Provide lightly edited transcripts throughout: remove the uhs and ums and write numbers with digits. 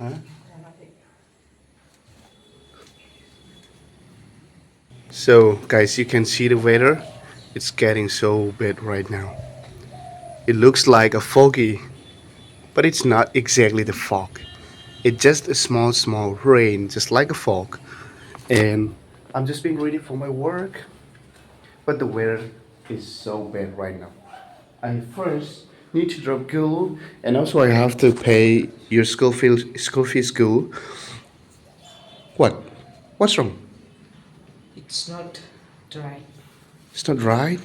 Huh? So, guys, you can see the weather. It's getting so bad right now. It looks like a foggy, but it's not exactly the fog. It's just a small rain, just like a fog. And I'm just being ready for my work, but the weather is so bad right now. I first need to drop school, and also I have to pay your school fee school. What? What's wrong? It's not dry. It's not right.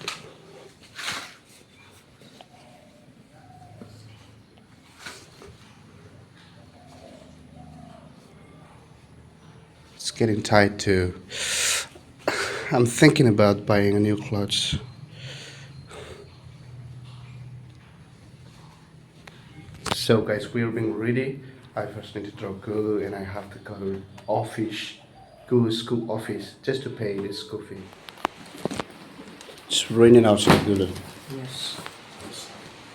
It's getting tight too. I'm thinking about buying a new clothes. So guys, we're being ready. I first need to drop Gulu and I have to go to office, Gulu school office, just to pay the school fee. It's raining outside Gulu. Yes.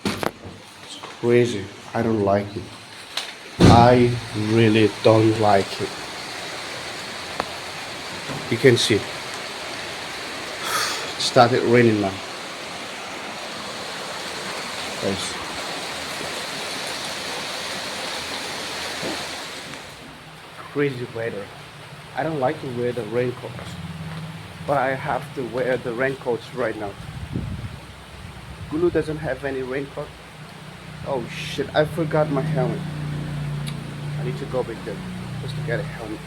It's crazy. I don't like it. I really don't like it. You can see. It started raining now. Guys. Crazy weather. I don't like to wear the raincoats, but I have to wear the raincoats right now. Gulu doesn't have any raincoat. Oh shit, I forgot my helmet. I need to go back there just to get a helmet.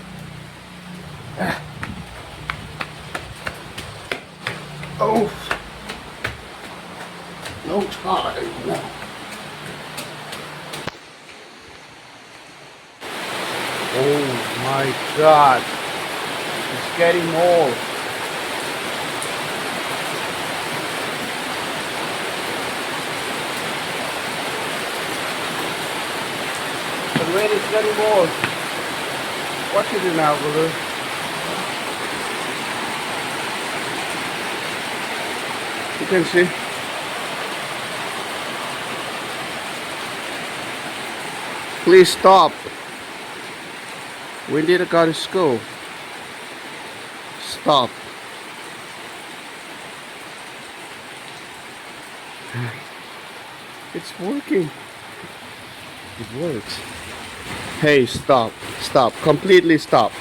Oh, no time. No. Oh my god, it's getting old. The rain is getting old. What to do now, Gulu? You can see. Please stop. We need to go to school. Stop. It's working. It works. Hey, stop. Stop. Completely stop.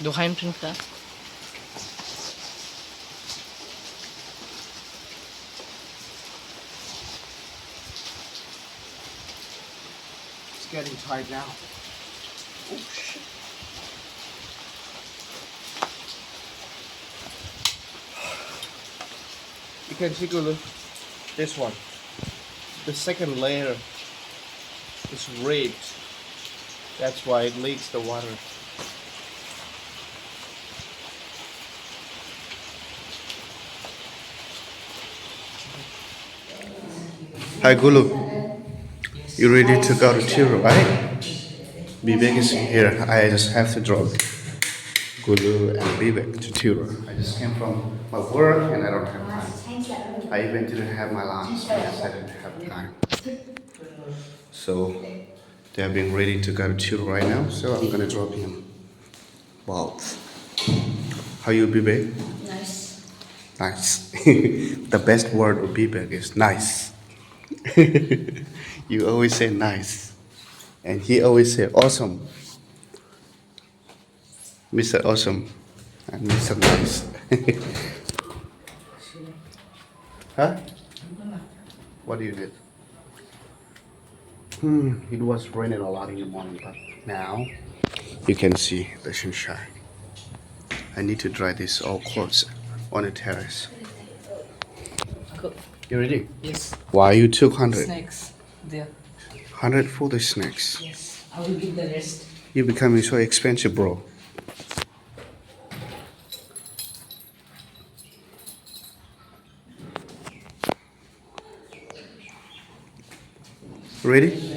Du heimtrinka? It's getting tight now. Oh shit. You can see Gulu, this one. The second layer is ripped. That's why it leaks the water. Hi Gulu, you ready to go to Tiro, right? Vivek is here. I just have to drop Gulu and Vivek to Tiro. I just came from my work and I don't have time. I even didn't have my lunch because I didn't have time. So they have been ready to go to Tiro right now, so I'm gonna drop him. Wow. How you Vivek? Nice. Nice. The best word of Vivek is nice. You always say nice. And he always say awesome. Mr. Awesome and Mr. Nice. Huh? What do you get? It was raining a lot in the morning, but now you can see the sunshine. I need to dry this all clothes on the terrace. Go. You ready? Yes. Why you took 100? Snacks. There. 100 for the snacks. Yes. I will give the rest. You becoming so expensive, bro. Ready?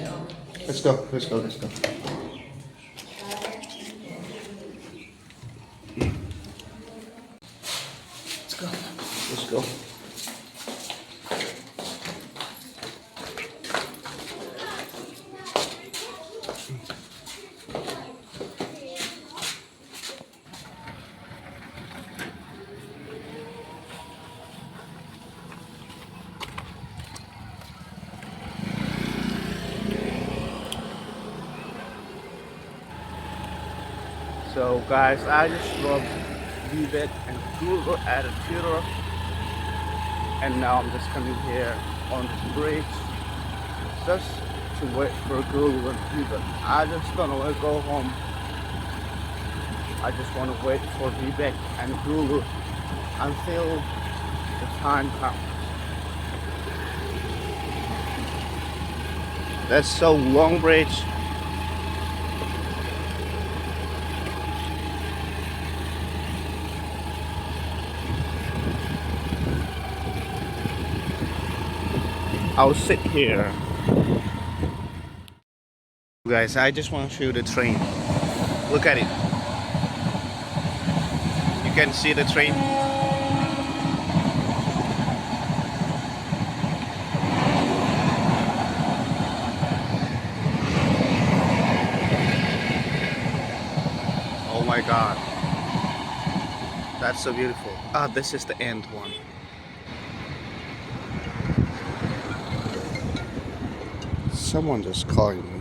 Let's go. Let's go. Let's go. Let's go. Let's go. So guys, I just dropped Vivek and Google at a tutor, and now I'm just coming here on this bridge just to wait for Google and Vivek. I just don't want to go home. I just want to wait for Vivek and Google until the time comes. That's so long bridge. I'll sit here. Guys, I just want to show you the train. Look at it. You can see the train. Oh my god. That's so beautiful. Ah, this is the end one. Someone just calling me.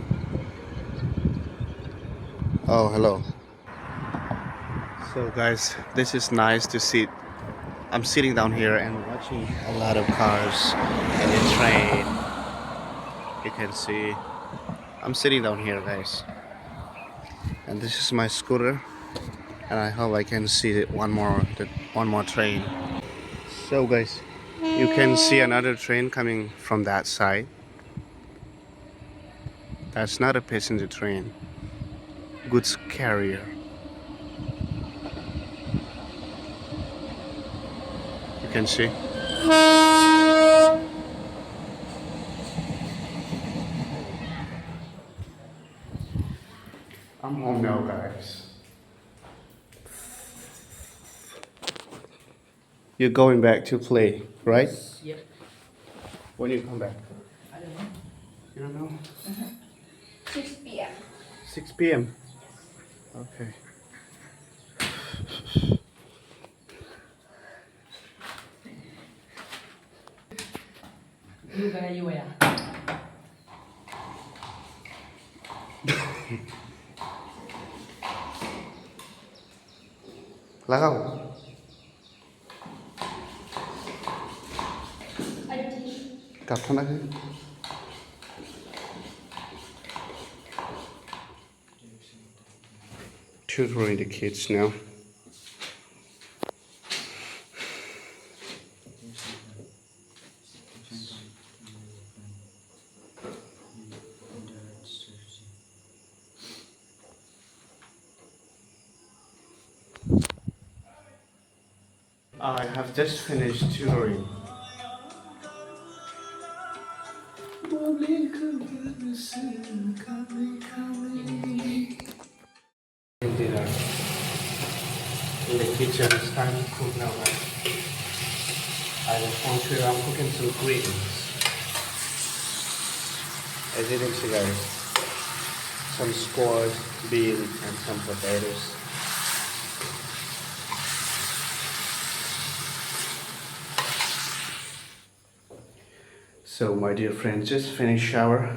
Oh, hello. So guys, this is nice to see. I'm sitting down here and watching a lot of cars and the train. You can see I'm sitting down here, guys, and this is my scooter, and I hope I can see one more train. So guys, you can see another train coming from that side. That's not a passenger train, goods carrier. You can see. I'm home now, guys. You're going back to play, right? Yep. When you come back? I don't know. You don't know? 6 p.m. 6 p.m. Okay. You gonna you where? Là không? Cặp thằng đó. Tutoring the kids now. I have just finished tutoring. Dinner in the kitchen. It's time to cook now, guys. I just want to. I'm cooking some greens. As you can see, guys, some squash, beans, and some potatoes. So, my dear friends, just finished shower,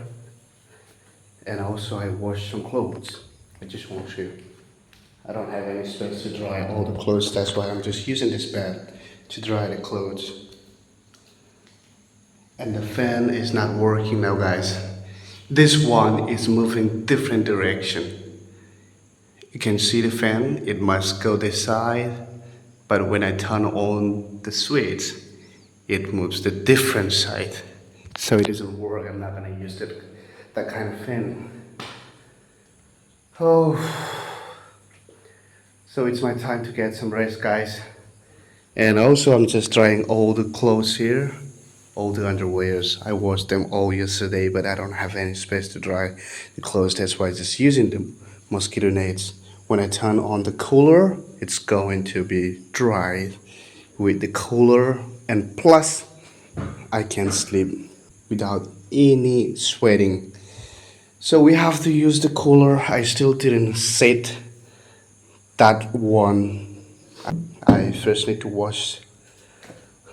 and also I washed some clothes. I just want to. I don't have any space to dry all the clothes. That's why I'm just using this bed to dry the clothes. And the fan is not working now, guys. This one is moving different direction. You can see the fan, it must go this side, but when I turn on the switch, it moves the different side. So it doesn't work. I'm not gonna use that kind of fan. Oh, so it's my time to get some rest, guys. And also I'm just drying all the clothes here. all the underwears. I washed them all yesterday, but I don't have any space to dry the clothes. That's why I'm just using the mosquito nets. When I turn on the cooler, it's going to be dry with the cooler, and plus I can sleep without any sweating. So we have to use the cooler. I still didn't set that one. I first need to wash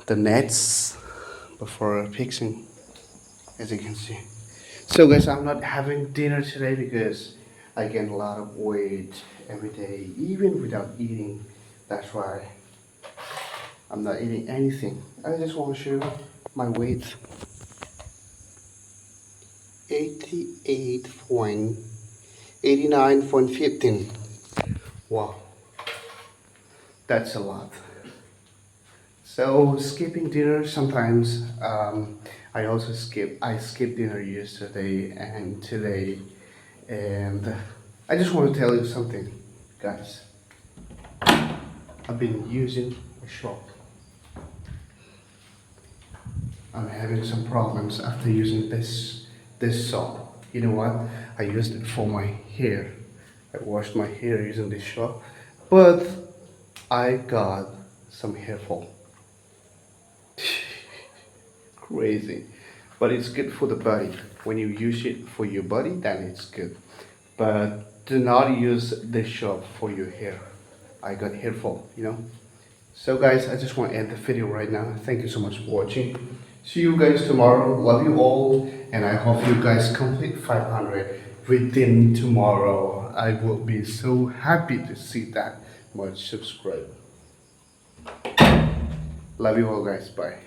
the nets before fixing, as you can see. So guys, I'm not having dinner today because I gain a lot of weight every day, even without eating. That's why I'm not eating anything. I just want to show you my weight. 88.89.15. Wow, that's a lot. So skipping dinner sometimes. I skipped dinner yesterday and today, and I just want to tell you something, guys. I've been using a shop. I'm having some problems after using this soap. You know what? I used it for my hair. I washed my hair using this soap, but I got some hair fall. Crazy, but it's good for the body. When you use it for your body, then it's good. But do not use this soap for your hair. I got hair fall, you know. So guys, I just want to end the video right now. Thank you so much for watching. See you guys tomorrow. Love you all, and I hope you guys complete 500 within tomorrow. I will be so happy to see that much subscribe. Love you all guys. Bye.